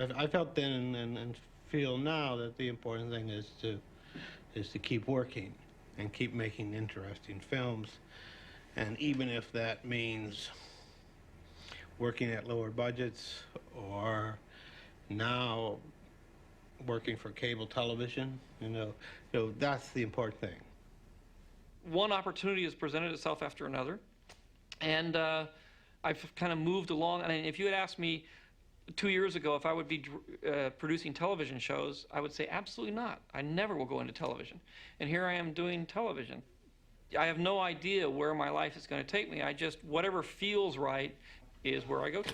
I felt then and feel now that the important thing is to keep working and keep making interesting films, and even if that means working at lower budgets or now working for cable television, that's the important thing. One opportunity has presented itself after another, and I've kind of moved along. I mean, if you had asked me 2 years ago if I would be producing television shows, I would say absolutely not. I never will go into television. And here I am doing television. I have no idea where my life is going to take me. Whatever feels right is where I go to.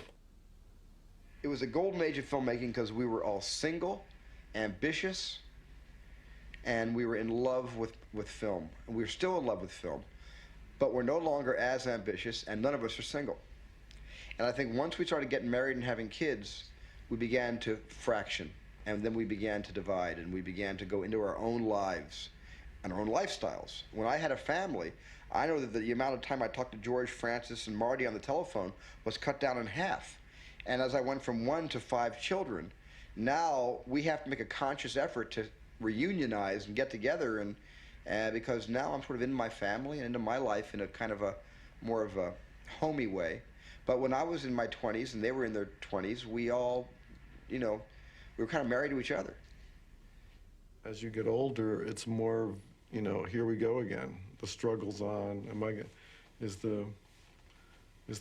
It was a golden age of filmmaking because we were all single, ambitious, and we were in love with film. And we're still in love with film, but we're no longer as ambitious, and none of us are single. And I think once we started getting married and having kids, we began to fraction, and then we began to divide, and we began to go into our own lives and our own lifestyles. When I had a family, I know that the amount of time I talked to George, Francis, and Marty on the telephone was cut down in half. And as I went from 1 to 5 children, now we have to make a conscious effort to reunionize and get together, and because now I'm sort of in my family and into my life in a kind of a more of a homey way. But when I was in my 20s and they were in their 20s, we all, we were kind of married to each other. As you get older, it's more, here we go again. The struggle's on. Is the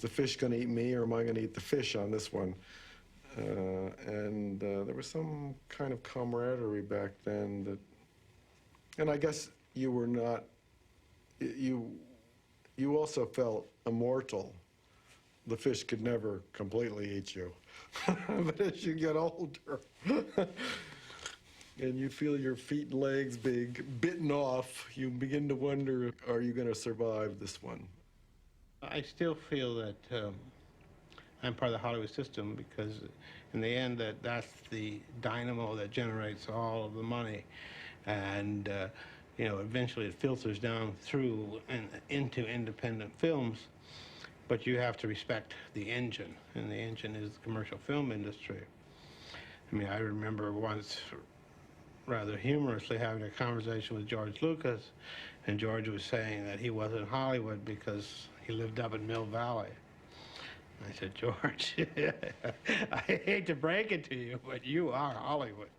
fish going to eat me, or am I going to eat the fish on this one? And there was some kind of camaraderie back then and I guess you were not, you also felt immortal. The fish could never completely eat you. But as you get older, and you feel your feet and legs being bitten off, you begin to wonder, are you going to survive this one? I still feel that I'm part of the Hollywood system because in the end that's the dynamo that generates all of the money, and eventually it filters down through and into independent films, but you have to respect the engine, and the engine is the commercial film industry. I mean, I remember once rather humorously having a conversation with George Lucas, and George was saying that he wasn't Hollywood because he lived up in Mill Valley. I said, George, I hate to break it to you, but you are Hollywood.